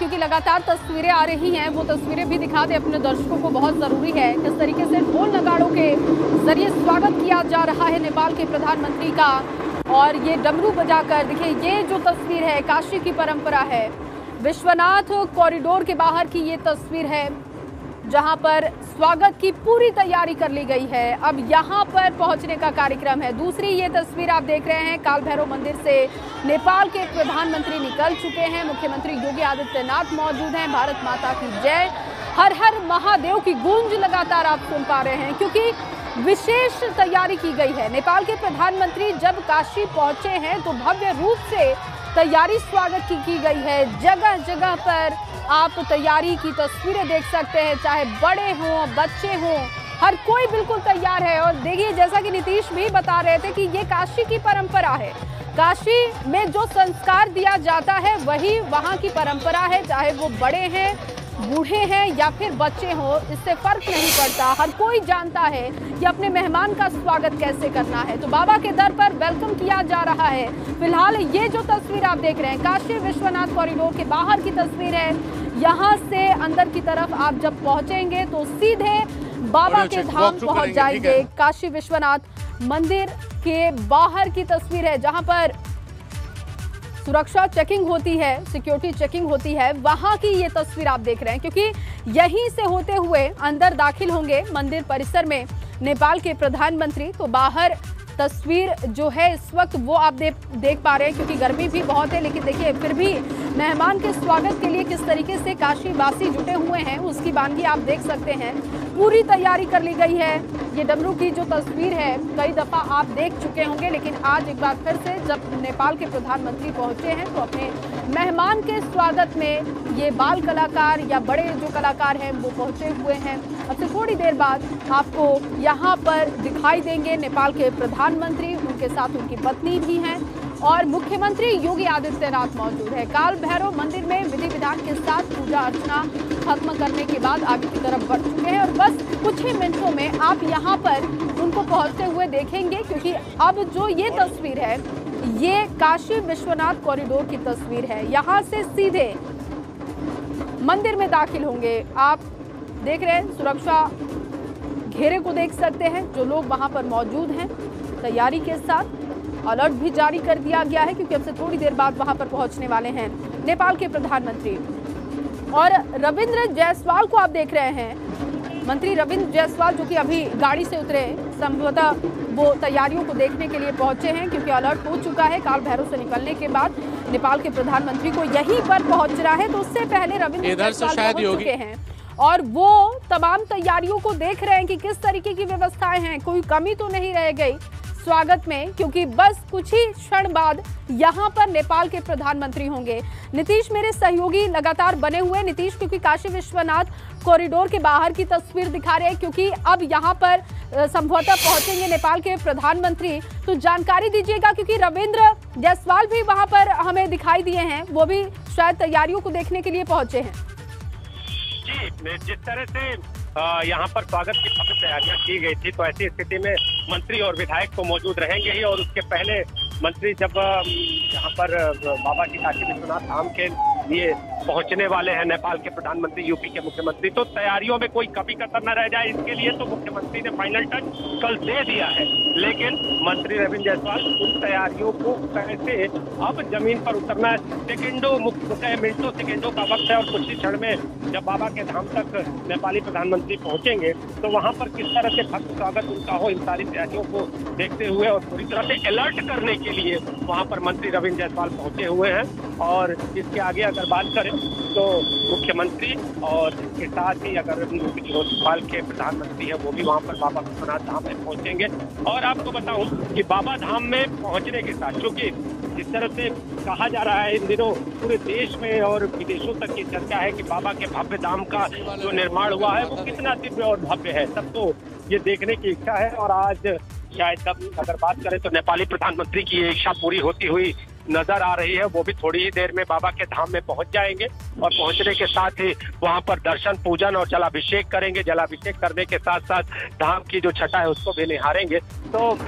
क्योंकि लगातार तस्वीरें आ रही हैं, वो तस्वीरें भी दिखा दें अपने दर्शकों को, बहुत जरूरी है। किस तरीके से ढोल नगाड़ों के जरिए स्वागत किया जा रहा है नेपाल के प्रधानमंत्री का, और ये डमरू बजाकर। देखिए, ये जो तस्वीर है काशी की परंपरा है, विश्वनाथ कॉरिडोर के बाहर की ये तस्वीर है, जहां पर स्वागत की पूरी तैयारी कर ली गई है। अब यहां पर पहुंचने का कार्यक्रम है। दूसरी ये तस्वीर आप देख रहे हैं, काल भैरव मंदिर से नेपाल के प्रधानमंत्री निकल चुके हैं। मुख्यमंत्री योगी आदित्यनाथ मौजूद हैं। भारत माता की जय, हर हर महादेव की गूंज लगातार आप सुन पा रहे हैं, क्योंकि विशेष तैयारी की गई है। नेपाल के प्रधानमंत्री जब काशी पहुंचे हैं तो भव्य रूप से तैयारी स्वागत की गई है। जगह जगह पर आप तैयारी की तस्वीरें देख सकते हैं, चाहे बड़े हों बच्चे हों, हर कोई बिल्कुल तैयार है। और देखिए, जैसा कि नीतीश भी बता रहे थे कि ये काशी की परंपरा है, काशी में जो संस्कार दिया जाता है वही वहाँ की परंपरा है। चाहे वो बड़े हैं, बूढ़े हैं या फिर बच्चे हों, इससे फर्क नहीं पड़ता। हर कोई जानता है कि अपने मेहमान का स्वागत कैसे करना है। तो बाबा के दर पर वेलकम किया जा रहा है। फिलहाल ये जो तस्वीर आप देख रहे हैं, काशी विश्वनाथ कॉरिडोर के बाहर की तस्वीर है। यहाँ से अंदर की तरफ आप जब पहुंचेंगे तो सीधे बाबा के धाम पहुंच जाएंगे। काशी विश्वनाथ मंदिर के बाहर की तस्वीर है, जहां पर सुरक्षा चेकिंग होती है, सिक्योरिटी चेकिंग होती है, वहां की ये तस्वीर आप देख रहे हैं। क्योंकि यहीं से होते हुए अंदर दाखिल होंगे मंदिर परिसर में नेपाल के प्रधानमंत्री। तो बाहर तस्वीर जो है इस वक्त वो आप देख पा रहे हैं, क्योंकि गर्मी भी बहुत है, लेकिन देखिए फिर भी मेहमान के स्वागत के लिए किस तरीके से काशी वासी जुटे हुए हैं उसकी वानगी आप देख सकते हैं। पूरी तैयारी कर ली गई है। ये डमरू की जो तस्वीर है कई दफा आप देख चुके होंगे, लेकिन आज एक बार फिर से जब नेपाल के प्रधानमंत्री पहुंचे हैं तो अपने मेहमान के स्वागत में ये बाल कलाकार या बड़े जो कलाकार हैं वो पहुंचे हुए हैं। अब से थोड़ी देर बाद आपको यहाँ पर दिखाई देंगे नेपाल के प्रधानमंत्री, उनके साथ उनकी पत्नी भी हैं और मुख्यमंत्री योगी आदित्यनाथ मौजूद है। काल भैरव मंदिर में विधि विधान के साथ पूजा अर्चना खत्म करने के बाद आगे की तरफ बढ़ चुके हैं और बस कुछ ही मिनटों में आप यहाँ पर उनको पहुंचते हुए देखेंगे, क्योंकि अब जो ये तस्वीर है ये काशी विश्वनाथ कॉरिडोर की तस्वीर है। यहाँ से सीधे मंदिर में दाखिल होंगे। आप देख रहे हैं, सुरक्षा घेरे को देख सकते हैं, जो लोग वहां पर मौजूद हैं तैयारी के साथ। अलर्ट भी जारी कर दिया गया है, क्योंकि अब से थोड़ी देर बाद वहां पर पहुंचने वाले हैं नेपाल के प्रधानमंत्री। और रविंद्र जायसवाल को आप देख रहे हैं, मंत्री रविंद्र जायसवाल, जो कि अभी गाड़ी से उतरे, संभवतः वो तैयारियों को देखने के लिए पहुंचे हैं, क्योंकि अलर्ट हो चुका है। काल भैरव से निकलने के बाद नेपाल के प्रधानमंत्री को यहीं पर पहुंचना है, तो उससे पहले रविंद्र जायसवाल पहुंच चुके हैं और वो तमाम तैयारियों को देख रहे हैं कि किस तरीके की व्यवस्थाएं हैं, कोई कमी तो नहीं रह गई स्वागत में, क्योंकि बस कुछ ही क्षण बाद यहाँ पर नेपाल के प्रधानमंत्री होंगे। नीतीश मेरे सहयोगी लगातार बने हुए। नीतीश, क्योंकि काशी विश्वनाथ कॉरिडोर के बाहर की तस्वीर दिखा रहे हैं, क्योंकि अब यहाँ पर संभवतः पहुंचेंगे नेपाल के प्रधानमंत्री, तो जानकारी दीजिएगा, क्योंकि रविंद्र जायसवाल भी वहां पर हमें दिखाई दिए हैं, वो भी शायद तैयारियों को देखने के लिए पहुंचे हैं। जी, जिस तरह से यहाँ पर स्वागत की काफी तैयारियां की गई थी, तो ऐसी स्थिति में मंत्री और विधायक तो मौजूद रहेंगे ही, और उसके पहले मंत्री जब यहाँ पर बाबा की काशी विश्वनाथ धाम के लिए पहुंचने वाले हैं नेपाल के प्रधानमंत्री, यूपी के मुख्यमंत्री, तो तैयारियों में कोई कमी कसर न रह जाए इसके लिए तो मुख्यमंत्री ने फाइनल टच कल दे दिया है। लेकिन मंत्री रविंद्र जायसवाल उन तैयारियों को कैसे अब जमीन पर उतरना, सेकेंडों मिनटों सेकेंडों का वक्त है, और कुछ ही क्षण में जब बाबा के धाम तक नेपाली प्रधानमंत्री पहुंचेंगे तो वहां पर किस तरह से भक्त स्वागत उनका हो, इन सारी तैयारियों को देखते हुए और पूरी तरह से अलर्ट करने के लिए वहां पर मंत्री रविंद्र जायसवाल पहुंचे हुए हैं। और इसके आगे अगर बात करें तो मुख्यमंत्री और इसके साथ ही अगर नेपाल के प्रधानमंत्री है वो भी वहां पर बाबा विश्वनाथ धाम में पहुंचेंगे। और आपको बताऊं कि बाबा धाम में पहुंचने के साथ, क्योंकि जिस तरह से कहा जा रहा है इन दिनों पूरे देश में और विदेशों तक की चर्चा है कि बाबा के भव्य धाम का जो निर्माण हुआ है वो कितना दिव्य और भव्य है, सबको ये देखने की इच्छा है। और आज शायद तब अगर बात करें तो नेपाली प्रधानमंत्री की इच्छा पूरी होती हुई नजर आ रही है। वो भी थोड़ी ही देर में बाबा के धाम में पहुंच जाएंगे और पहुंचने के साथ ही वहां पर दर्शन पूजन और जलाभिषेक करेंगे। जलाभिषेक करने के साथ साथ धाम की जो छटा है उसको भी निहारेंगे। तो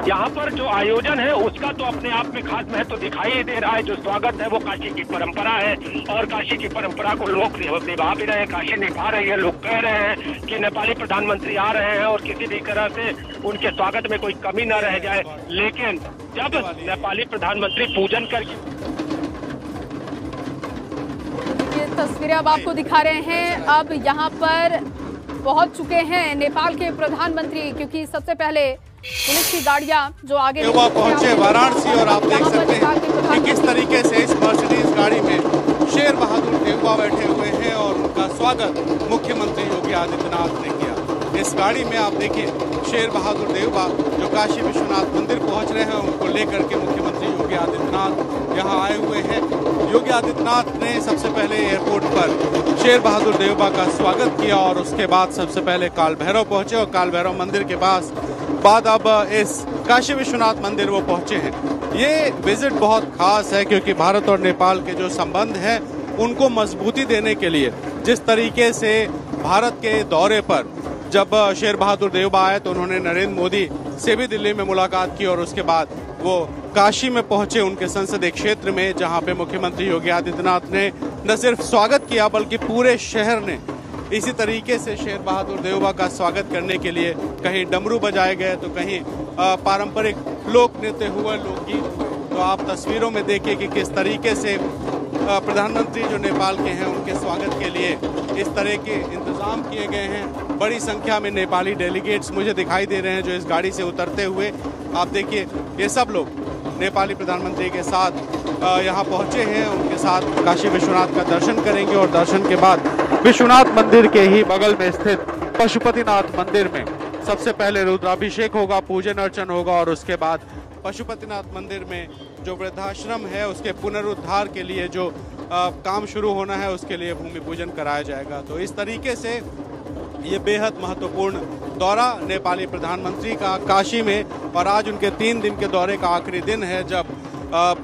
यहाँ पर जो आयोजन है उसका तो अपने आप में खास महत्व दिखाई ही दे रहा है। जो स्वागत है वो काशी की परंपरा है और काशी की परंपरा को लोग निभा भी रहे हैं, काशी निभा रही है। लोग कह रहे हैं कि नेपाली प्रधानमंत्री आ रहे हैं और किसी भी तरह से उनके स्वागत में कोई कमी न रह जाए। लेकिन जब नेपाली प्रधानमंत्री पूजन करके, ये तस्वीरें अब आपको दिखा रहे हैं, अब यहाँ पर पहुंच चुके हैं नेपाल के प्रधानमंत्री, क्योंकि सबसे पहले पुलिस की गाड़ियां जो आगे पहुंचे वाराणसी और आप देख सकते हैं कि किस तरीके से इस मर्सिडीज गाड़ी में शेर बहादुर देवबा बैठे हुए हैं और उनका स्वागत मुख्यमंत्री योगी आदित्यनाथ ने किया। इस गाड़ी में आप देखिए शेर बहादुर देवबा जो काशी विश्वनाथ मंदिर पहुंच रहे हैं, उनको लेकर के मुख्यमंत्री योगी आदित्यनाथ यहां आए हुए हैं। योगी आदित्यनाथ ने सबसे पहले एयरपोर्ट पर शेर बहादुर देवबा का स्वागत किया और उसके बाद सबसे पहले काल भैरव पहुंचे और काल भैरव मंदिर के पास बाद अब इस काशी विश्वनाथ मंदिर वो पहुंचे हैं। ये विजिट बहुत खास है क्योंकि भारत और नेपाल के जो संबंध हैं उनको मजबूती देने के लिए जिस तरीके से भारत के दौरे पर जब शेर बहादुर देवबा आए तो उन्होंने नरेंद्र मोदी से भी दिल्ली में मुलाकात की और उसके बाद वो काशी में पहुंचे उनके संसदीय क्षेत्र में, जहां पे मुख्यमंत्री योगी आदित्यनाथ ने न सिर्फ स्वागत किया बल्कि पूरे शहर ने इसी तरीके से शेर बहादुर देवबा का स्वागत करने के लिए कहीं डमरू बजाए गए तो कहीं पारंपरिक लोक नृत्य हुए, लोकगीत। तो आप तस्वीरों में देखिए कि किस तरीके से प्रधानमंत्री जो नेपाल के हैं उनके स्वागत के लिए इस तरह के इंतजाम किए गए हैं। बड़ी संख्या में नेपाली डेलीगेट्स मुझे दिखाई दे रहे हैं जो इस गाड़ी से उतरते हुए, आप देखिए ये सब लोग नेपाली प्रधानमंत्री के साथ यहाँ पहुँचे हैं। उनके साथ काशी विश्वनाथ का दर्शन करेंगे और दर्शन के बाद विश्वनाथ मंदिर के ही बगल में स्थित पशुपतिनाथ मंदिर में सबसे पहले रुद्राभिषेक होगा, पूजन अर्चन होगा और उसके बाद पशुपतिनाथ मंदिर में जो वृद्धाश्रम है उसके पुनरुद्धार के लिए जो काम शुरू होना है उसके लिए भूमि पूजन कराया जाएगा। तो इस तरीके से ये बेहद महत्वपूर्ण दौरा नेपाली प्रधानमंत्री का काशी में, और आज उनके 3 दिन के दौरे का आखिरी दिन है जब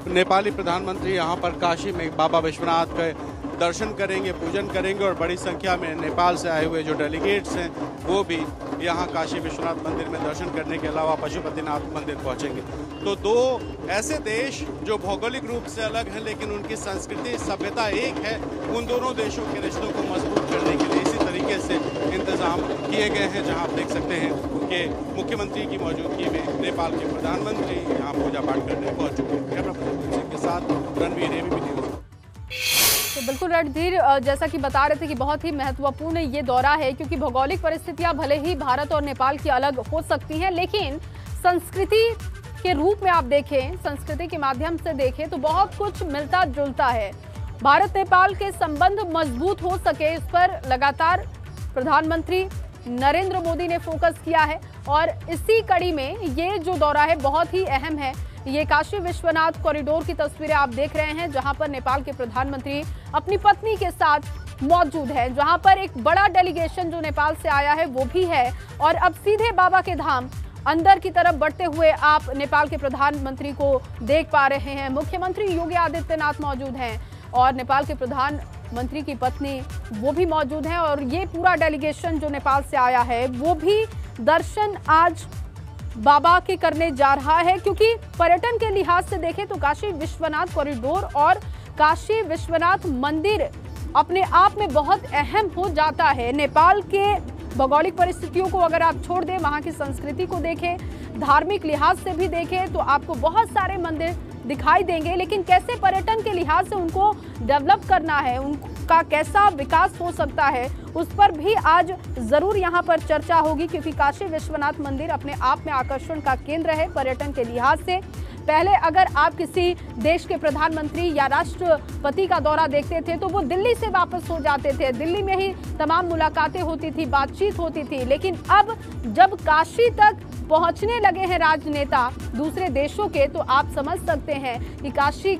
नेपाली प्रधानमंत्री यहाँ पर काशी में बाबा विश्वनाथ के दर्शन करेंगे, पूजन करेंगे और बड़ी संख्या में नेपाल से आए हुए जो डेलीगेट्स हैं वो भी यहाँ काशी विश्वनाथ मंदिर में दर्शन करने के अलावा पशुपतिनाथ मंदिर पहुँचेंगे। तो दो ऐसे देश जो भौगोलिक रूप से अलग हैं लेकिन उनकी संस्कृति सभ्यता एक है, उन दोनों देशों के रिश्तों को मजबूत करने के लिए इसी तरीके से इंतजाम किए गए हैं, जहाँ आप देख सकते हैं कि मुख्यमंत्री की मौजूदगी में नेपाल के प्रधानमंत्री यहाँ पूजा पाठ करने पहुँच चुके हैं। कैमरा पर्सन सिंह के साथ रणवीर, एबीपी न्यूज़। तो बिल्कुल रणधीर, जैसा कि बता रहे थे कि बहुत ही महत्वपूर्ण ये दौरा है क्योंकि भौगोलिक परिस्थितियां भले ही भारत और नेपाल की अलग हो सकती हैं, लेकिन संस्कृति के रूप में आप देखें, संस्कृति के माध्यम से देखें तो बहुत कुछ मिलता जुलता है। भारत नेपाल के संबंध मजबूत हो सके इस पर लगातार प्रधानमंत्री नरेंद्र मोदी ने फोकस किया है और इसी कड़ी में ये जो दौरा है बहुत ही अहम है। ये काशी विश्वनाथ कॉरिडोर की तस्वीरें आप देख रहे हैं जहां पर नेपाल के प्रधानमंत्री अपनी पत्नी के साथ मौजूद है, जहां पर एक बड़ा डेलीगेशन जो नेपाल से आया है वो भी है। और अब सीधे बाबा के धाम अंदर की तरफ बढ़ते हुए आप नेपाल के प्रधानमंत्री को देख पा रहे हैं। मुख्यमंत्री योगी आदित्यनाथ मौजूद हैं और नेपाल के प्रधानमंत्री की पत्नी वो भी मौजूद हैं और ये पूरा डेलीगेशन जो नेपाल से आया है वो भी दर्शन आज बाबा के करने जा रहा है, क्योंकि पर्यटन के लिहाज से देखें तो काशी विश्वनाथ कॉरिडोर और काशी विश्वनाथ मंदिर अपने आप में बहुत अहम हो जाता है। नेपाल के भौगोलिक परिस्थितियों को अगर आप छोड़ दें, वहां की संस्कृति को देखें, धार्मिक लिहाज से भी देखें तो आपको बहुत सारे मंदिर दिखाई देंगे, लेकिन कैसे पर्यटन के लिहाज से उनको डेवलप करना है, उनका कैसा विकास हो सकता है, उस पर भी आज जरूर यहाँ पर चर्चा होगी, क्योंकि काशी विश्वनाथ मंदिर अपने आप में आकर्षण का केंद्र है पर्यटन के लिहाज से। पहले अगर आप किसी देश के प्रधानमंत्री या राष्ट्रपति का दौरा देखते थे तो वो दिल्ली से वापस हो जाते थे, दिल्ली में ही तमाम मुलाकातें होती थी, बातचीत होती थी, लेकिन अब जब काशी तक पहुंचने लगे हैं राजनेता दूसरे देशों के, तो आप समझ सकते हैं कि काशी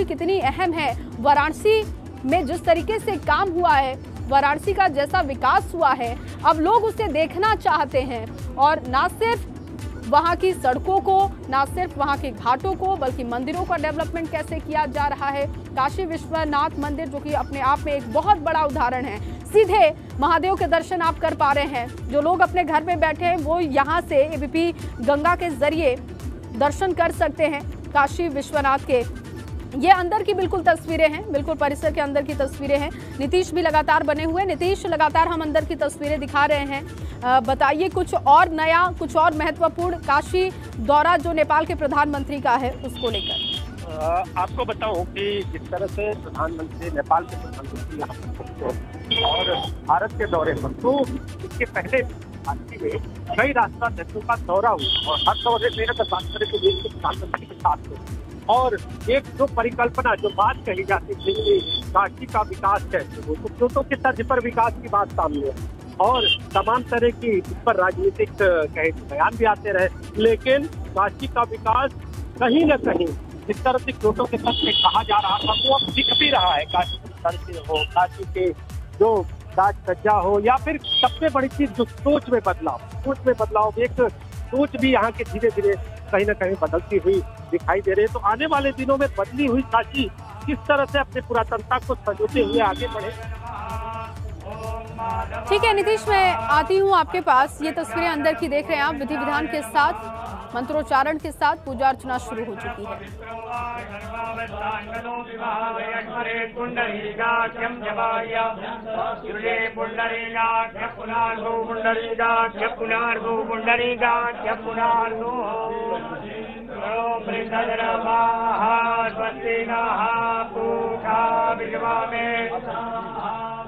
कितनी अहम है। वाराणसी में जिस तरीके से काम हुआ है, वाराणसी का जैसा विकास हुआ है, अब लोग उसे देखना चाहते हैं और ना सिर्फ वहां की सड़कों को, ना सिर्फ वहां के घाटों को, बल्कि मंदिरों का डेवलपमेंट कैसे किया जा रहा है। काशी विश्वनाथ मंदिर जो कि अपने आप में एक बहुत बड़ा उदाहरण है, सीधे महादेव के दर्शन आप कर पा रहे हैं। जो लोग अपने घर में बैठे हैं वो यहाँ से एबीपी गंगा के जरिए दर्शन कर सकते हैं काशी विश्वनाथ के। ये अंदर की बिल्कुल तस्वीरें हैं, बिल्कुल परिसर के अंदर की तस्वीरें हैं। नीतीश भी लगातार बने हुए। नीतीश, लगातार हम अंदर की तस्वीरें दिखा रहे हैं, बताइए कुछ और नया, कुछ और महत्वपूर्ण काशी दौरा जो नेपाल के प्रधानमंत्री का है उसको लेकर। आपको बताऊं कि जिस तरह से प्रधानमंत्री, नेपाल के प्रधानमंत्री यहाँ पर और भारत के दौरे पर, तो इसके पहले कई राष्ट्रीय नेताओं का दौरा हुआ और हर दौरे में अगर बात करें तो देश के प्रधानमंत्री के साथ थे। और एक जो परिकल्पना, जो बात कही जाती थी कि काशी का विकास कैसे हो, तो क्योंटो के तर्ज पर विकास की बात सामने है और तमाम तरह की इस पर राजनीतिक बयान भी आते रहे, लेकिन काशी का विकास कहीं न कहीं जिस तरह से क्योंटो के तर्ज में कहा जा रहा था वो अब दिख भी रहा है। काशी के तर्ज हो, काशी के जो साज सज्जा हो, या फिर सबसे बड़ी चीज जो सोच में बदलाव, एक सोच भी यहाँ के धीरे धीरे कहीं न कहीं बदलती हुई दिखाई दे रही है। तो आने वाले दिनों में बदली हुई काशी किस तरह से अपने पुरातनता को संजोते हुए आगे बढ़े। ठीक है नीतीश, मैं आती हूँ आपके पास। ये तस्वीरें अंदर की देख रहे हैं आप, विधि विधान के साथ, मंत्रोच्चारण के साथ पूजा अर्चना शुरू हो चुकी है।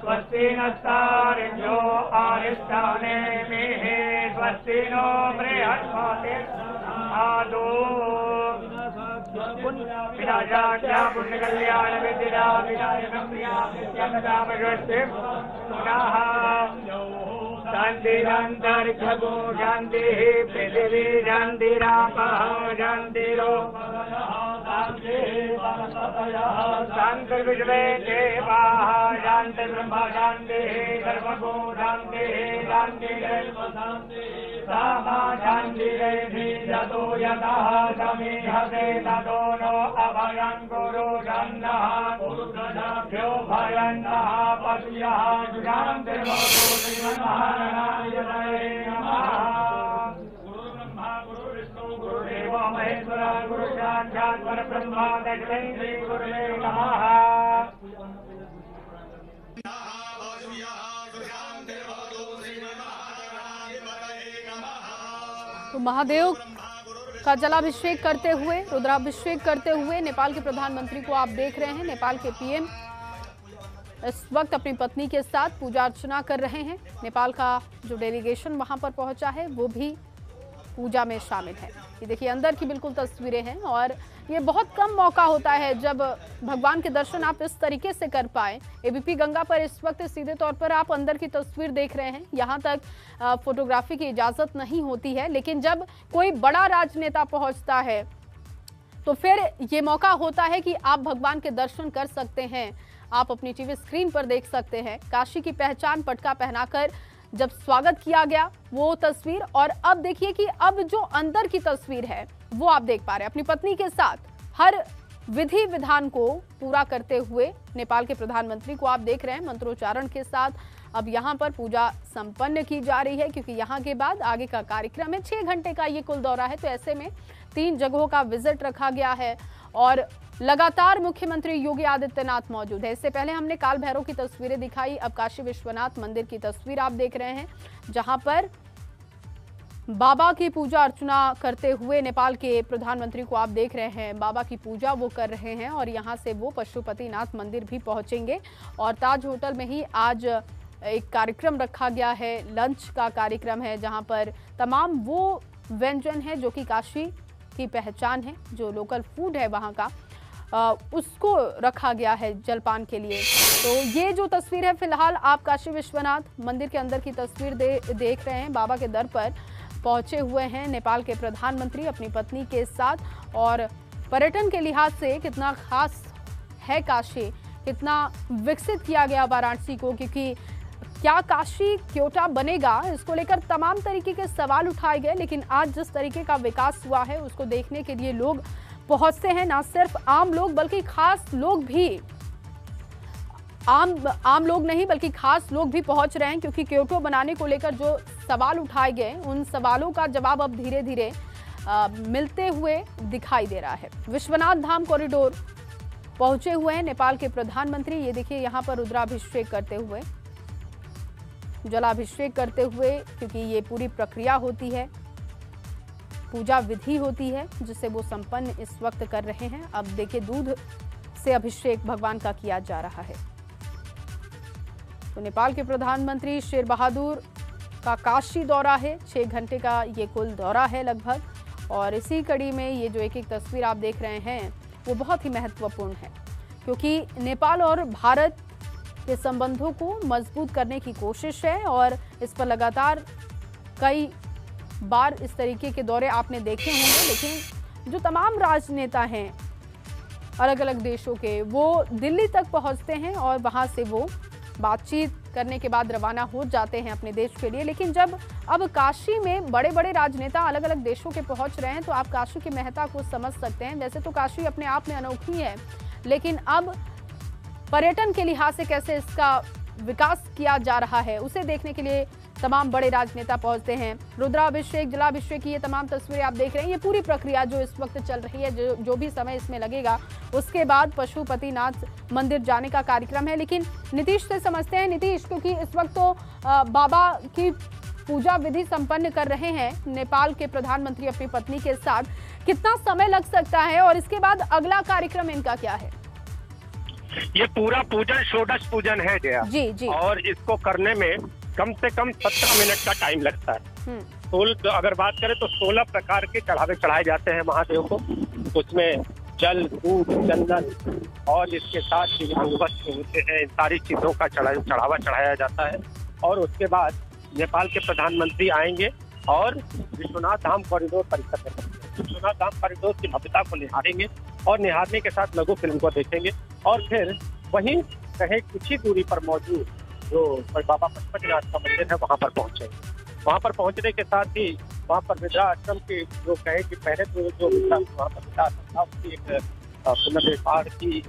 स्वस्ति नस्तारिभ्यो आरिष्टाने मेहे स्वस्ति नो बृहस्पतिर्दधातु विनाशाख्या पुण्यकल्याण विद्या विनायकं प्रियामित्यमदामगस्ते पुनः शान्तिरन्तरिक्षगो शान्तिः पृथिवी शान्तिरापः शान्तिरो शान्तिर्विश्वे देवाः शान्तिर्ब्रह्म शान्तिः सर्वगो शान्तिः शान्तिर्ब्रह्म शान्तिरेधि यतो यतः समीहते ततो नो अभयं कुरु नः कुरुभ्यो भयन्तः पश्यः शान्तिर्भवतु श्रीमन्नारायणाय नमः। गुरुदेवो महेश्वर गुरु साक्षात् परब्रह्म तस्मै श्री गुरुवे नमः। तो महादेव का जलाभिषेक करते हुए, रुद्राभिषेक करते हुए नेपाल के प्रधानमंत्री को आप देख रहे हैं। नेपाल के पीएम इस वक्त अपनी पत्नी के साथ पूजा अर्चना कर रहे हैं। नेपाल का जो डेलीगेशन वहां पर पहुंचा है वो भी पूजा में शामिल है। ये देखिए अंदर की बिल्कुल तस्वीरें हैं और ये बहुत कम मौका होता है जब भगवान के दर्शन आप इस तरीके से कर पाए। एबीपी गंगा पर इस वक्त सीधे तौर पर आप अंदर की तस्वीर देख रहे हैं। यहाँ तक फोटोग्राफी की इजाजत नहीं होती है, लेकिन जब कोई बड़ा राजनेता पहुंचता है तो फिर ये मौका होता है कि आप भगवान के दर्शन कर सकते हैं। आप अपनी टीवी स्क्रीन पर देख सकते हैं काशी की पहचान पटका पहनाकर जब स्वागत किया गया वो तस्वीर, और अब देखिए कि अब जो अंदर की तस्वीर है वो आप देख पा रहे हैं। अपनी पत्नी के साथ हर विधि विधान को पूरा करते हुए नेपाल के प्रधानमंत्री को आप देख रहे हैं मंत्रोच्चारण के साथ। अब यहाँ पर पूजा संपन्न की जा रही है क्योंकि यहाँ के बाद आगे का कार्यक्रम है। 6 घंटे का ये कुल दौरा है, तो ऐसे में 3 जगहों का विजिट रखा गया है और लगातार मुख्यमंत्री योगी आदित्यनाथ मौजूद है। इससे पहले हमने काल भैरव की तस्वीरें दिखाई, अब काशी विश्वनाथ मंदिर की तस्वीर आप देख रहे हैं जहां पर बाबा की पूजा अर्चना करते हुए नेपाल के प्रधानमंत्री को आप देख रहे हैं। बाबा की पूजा वो कर रहे हैं और यहां से वो पशुपतिनाथ मंदिर भी पहुंचेंगे और ताज होटल में ही आज एक कार्यक्रम रखा गया है, लंच का कार्यक्रम है जहां पर तमाम वो व्यंजन है जो कि काशी की पहचान है, जो लोकल फूड है वहां का, उसको रखा गया है जलपान के लिए। तो ये जो तस्वीर है फिलहाल आप काशी विश्वनाथ मंदिर के अंदर की तस्वीर देख रहे हैं। बाबा के दर पर पहुंचे हुए हैं नेपाल के प्रधानमंत्री अपनी पत्नी के साथ। और पर्यटन के लिहाज से कितना खास है काशी, कितना विकसित किया गया वाराणसी को, क्योंकि क्या काशी क्योटा बनेगा, इसको लेकर तमाम तरीके के सवाल उठाए गए। लेकिन आज जिस तरीके का विकास हुआ है उसको देखने के लिए लोग पहुंचते हैं। ना सिर्फ आम लोग बल्कि खास लोग भी, आम लोग नहीं बल्कि खास लोग भी पहुंच रहे हैं, क्योंकि क्योटो बनाने को लेकर जो सवाल उठाए गए उन सवालों का जवाब अब धीरे धीरे मिलते हुए दिखाई दे रहा है। विश्वनाथ धाम कॉरिडोर पहुंचे हुए हैं नेपाल के प्रधानमंत्री। ये देखिए यहाँ पर रुद्राभिषेक करते हुए, जलाभिषेक करते हुए, क्योंकि ये पूरी प्रक्रिया होती है, पूजा विधि होती है जिसे वो संपन्न इस वक्त कर रहे हैं। अब देखिए दूध से अभिषेक भगवान का किया जा रहा है। तो नेपाल के प्रधानमंत्री शेर बहादुर का काशी दौरा है, 6 घंटे का ये कुल दौरा है लगभग। और इसी कड़ी में ये जो एक एक तस्वीर आप देख रहे हैं वो बहुत ही महत्वपूर्ण है, क्योंकि नेपाल और भारत के संबंधों को मजबूत करने की कोशिश है। और इस पर लगातार कई बार इस तरीके के दौरे आपने देखे होंगे। लेकिन जो तमाम राजनेता हैं अलग अलग देशों के, वो दिल्ली तक पहुंचते हैं और वहां से वो बातचीत करने के बाद रवाना हो जाते हैं अपने देश के लिए। लेकिन जब अब काशी में बड़े बड़े राजनेता अलग अलग देशों के पहुंच रहे हैं तो आप काशी की महत्ता को समझ सकते हैं। वैसे तो काशी अपने आप में अनोखी है, लेकिन अब पर्यटन के लिहाज से कैसे इसका विकास किया जा रहा है उसे देखने के लिए तमाम बड़े राजनेता पहुंचते हैं। रुद्राभिषेक, जलाभिषेक की ये तमाम तस्वीरें आप देख रहे हैं। ये पूरी प्रक्रिया जो इस वक्त चल रही है, जो भी समय इसमें लगेगा, उसके बाद पशुपतिनाथ मंदिर जाने का कार्यक्रम है। लेकिन नीतीश से समझते हैं। नीतीश, क्योंकि इस वक्त तो बाबा की पूजा विधि संपन्न कर रहे हैं नेपाल के प्रधानमंत्री अपनी पत्नी के साथ, कितना समय लग सकता है और इसके बाद अगला कार्यक्रम इनका क्या है? ये पूरा पूजन षोडश पूजन है जया जी। और इसको करने में कम से कम 17 मिनट का टाइम लगता है। तो अगर बात करें तो 16 प्रकार के चढ़ावे चढ़ाए जाते हैं महादेव को। उसमें जल, दूध, चंदन और इसके साथ ही अंगवस्त्र होते हैं, इन सारी चीजों का चढ़ावा चढ़ाया जाता है। और उसके बाद नेपाल के प्रधानमंत्री आएंगे और विश्वनाथ धाम कॉरिडोर परिसर करेंगे। विश्वनाथ धाम कॉरिडोर की भव्यता को निहारेंगे और निहारने के साथ लघु फिल्म को देखेंगे। और फिर वहीं कहीं कुछ ही दूरी पर मौजूद जो बाबा पशुपतिनाथ का मंदिर है वहाँ पर पहुंचेंगे। वहाँ पर पहुंचने के साथ ही वहाँ पर वृद्धाश्रम के जो कहे कि पहले तो जो वहाँ पर वृद्धाश्रम था उसकी एक पुनर्निर्माण की एक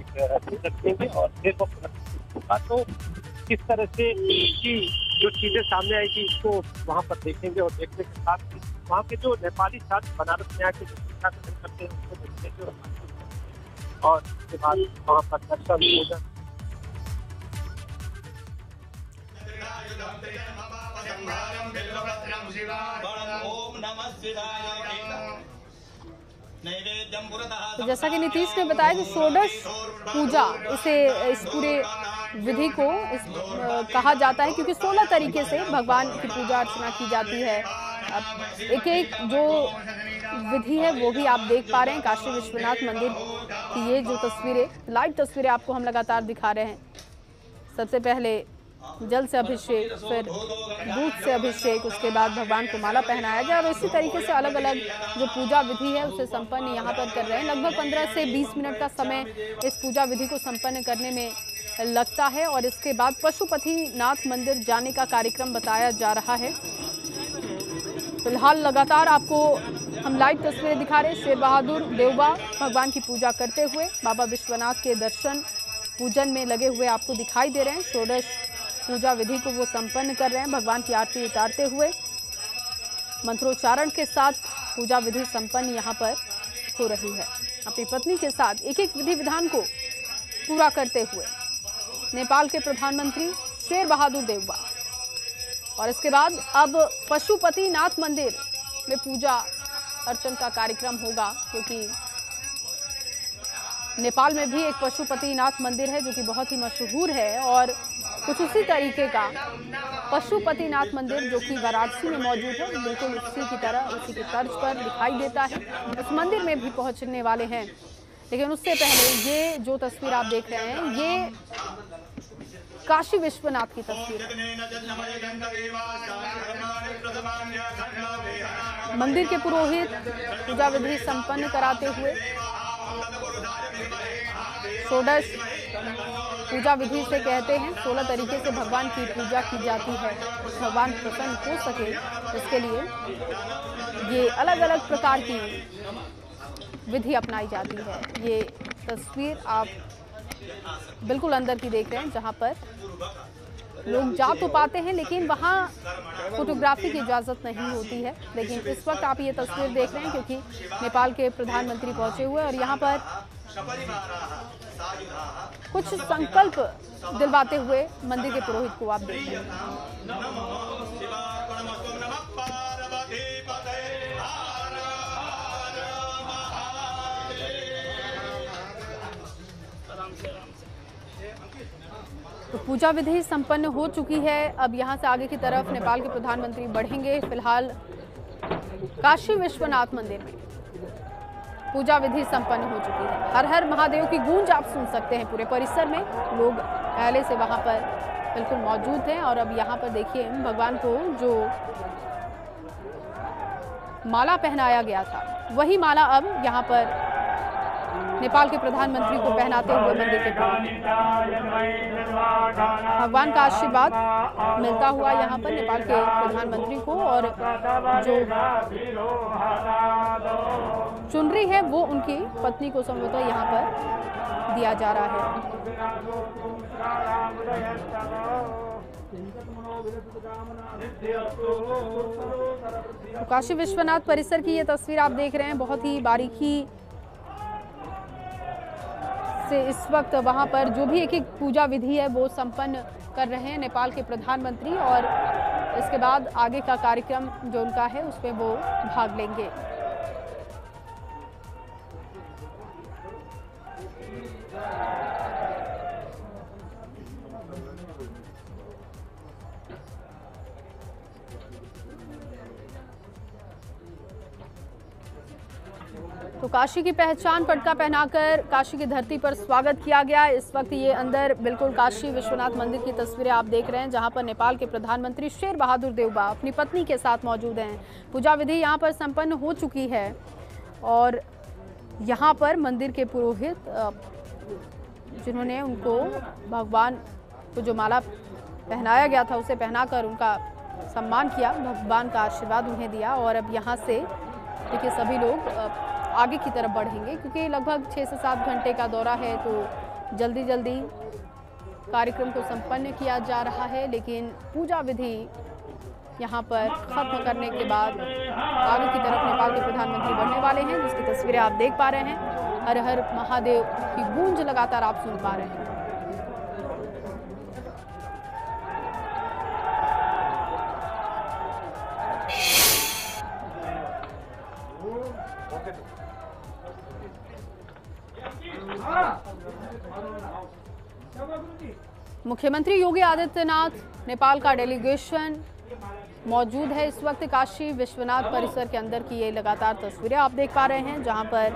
रखेंगे और फिर वो होगा। तो किस तरह से की जो चीजें सामने आएगी इसको वहाँ पर देखेंगे और देखने के साथ ही वहाँ के जो नेपाली छात्र बनारस में आके जो शिक्षा ग्रहण करते हैं उसको देखेंगे और उसके बाद वहाँ पर दर्शन पूजन। तो जैसा कि नीतीश ने बताया कि षोडश पूजा इस पूरे विधि को कहा जाता है, क्योंकि 16 तरीके से भगवान की पूजा अर्चना की जाती है। अब एक एक जो विधि है वो भी आप देख पा रहे हैं। काशी विश्वनाथ मंदिर की ये जो तस्वीरें, लाइव तस्वीरें आपको हम लगातार दिखा रहे हैं। सबसे पहले जल से अभिषेक, फिर दूध से अभिषेक, उसके बाद भगवान को माला पहनाया गया और इसी तरीके से अलग अलग जो पूजा विधि है उसे संपन्न यहाँ पर कर रहे हैं। लगभग 15 से 20 मिनट का समय इस पूजा विधि को संपन्न करने में लगता है और इसके बाद पशुपतिनाथ मंदिर जाने का कार्यक्रम बताया जा रहा है। फिलहाल लगातार आपको हम लाइव तस्वीरें दिखा रहे हैं। शेर बहादुर देवबा भगवान की पूजा करते हुए बाबा विश्वनाथ के दर्शन पूजन में लगे हुए आपको दिखाई दे रहे हैं। षोडश पूजा विधि को वो संपन्न कर रहे हैं। भगवान की आरती उतारते हुए मंत्रोच्चारण के साथ पूजा विधि संपन्न यहाँ पर हो रही है। अपनी पत्नी के साथ एक एक विधि विधान को पूरा करते हुए नेपाल के प्रधानमंत्री शेर बहादुर देवबा। और इसके बाद अब पशुपतिनाथ मंदिर में पूजा अर्चन का कार्यक्रम होगा, क्योंकि नेपाल में भी एक पशुपतिनाथ मंदिर है जो कि बहुत ही मशहूर है और कुछ उसी तरीके का पशुपतिनाथ मंदिर जो कि वाराणसी में मौजूद है, बिल्कुल उसी की तरह, उसी की तर्ज पर दिखाई देता है। उस मंदिर में भी पहुंचने वाले हैं। लेकिन उससे पहले ये जो तस्वीर आप देख रहे हैं ये काशी विश्वनाथ की तस्वीर है। मंदिर के पुरोहित पूजा विधि संपन्न कराते हुए षोडश पूजा विधि से कहते हैं 16 तरीके से भगवान की पूजा की जाती है। भगवान प्रसन्न हो सके इसके लिए ये अलग अलग प्रकार की विधि अपनाई जाती है। ये तस्वीर आप बिल्कुल अंदर की देख रहे हैं, जहां पर लोग जा तो पाते हैं लेकिन वहां फोटोग्राफी की इजाजत नहीं होती है। लेकिन इस वक्त आप ये तस्वीर देख रहे हैं क्योंकि नेपाल के प्रधानमंत्री पहुंचे हुए और यहाँ पर कुछ संकल्प दिलवाते हुए मंदिर के पुरोहित को आप देख रहे हैं। तो पूजा विधि संपन्न हो चुकी है। अब यहाँ से आगे की तरफ नेपाल के प्रधानमंत्री बढ़ेंगे। फिलहाल काशी विश्वनाथ मंदिर में पूजा विधि संपन्न हो चुकी है। हर हर महादेव की गूंज आप सुन सकते हैं पूरे परिसर में। लोग पहले से वहां पर बिल्कुल मौजूद हैं और अब यहाँ पर देखिए भगवान को जो माला पहनाया गया था वही माला अब यहाँ पर नेपाल के प्रधानमंत्री को पहनाते हुए मंदिर के भगवान का आशीर्वाद मिलता हुआ यहाँ पर नेपाल के प्रधानमंत्री को, और जो चुनरी है वो उनकी पत्नी को संभवतः यहाँ पर दिया जा रहा है। तो काशी विश्वनाथ परिसर की ये तस्वीर आप देख रहे हैं। बहुत ही बारीकी से इस वक्त वहां पर जो भी एक एक पूजा विधि है वो संपन्न कर रहे हैं नेपाल के प्रधानमंत्री, और इसके बाद आगे का कार्यक्रम जो उनका है उसमें वो भाग लेंगे। तो काशी की पहचान पटका पहनाकर काशी की धरती पर स्वागत किया गया। इस वक्त ये अंदर बिल्कुल काशी विश्वनाथ मंदिर की तस्वीरें आप देख रहे हैं, जहां पर नेपाल के प्रधानमंत्री शेर बहादुर देउबा अपनी पत्नी के साथ मौजूद हैं। पूजा विधि यहां पर संपन्न हो चुकी है और यहां पर मंदिर के पुरोहित जिन्होंने उनको भगवान को जो माला पहनाया गया था उसे पहनाकर उनका सम्मान किया, भगवान का आशीर्वाद उन्हें दिया। और अब यहाँ से देखिए सभी लोग आगे की तरफ बढ़ेंगे क्योंकि लगभग 6 से 7 घंटे का दौरा है, तो जल्दी जल्दी कार्यक्रम को संपन्न किया जा रहा है। लेकिन पूजा विधि यहाँ पर खत्म करने के बाद आगे की तरफ नेपाल के प्रधानमंत्री बढ़ने वाले हैं, जिसकी तस्वीरें आप देख पा रहे हैं। हर हर महादेव की गूंज लगातार आप सुन पा रहे हैं। मुख्यमंत्री योगी आदित्यनाथ, नेपाल का डेलीगेशन मौजूद है इस वक्त काशी विश्वनाथ परिसर के अंदर की ये लगातार तस्वीरें आप देख पा रहे हैं, जहां पर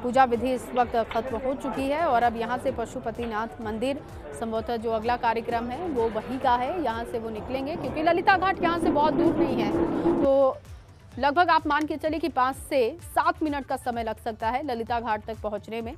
पूजा विधि इस वक्त खत्म हो चुकी है। और अब यहां से पशुपतिनाथ मंदिर संभवतः जो अगला कार्यक्रम है वो वहीं का है, यहां से वो निकलेंगे क्योंकि ललिता घाट यहां से बहुत दूर नहीं है। तो लगभग आप मान के चलिए कि 5 से 7 मिनट का समय लग सकता है ललिता घाट तक पहुंचने में।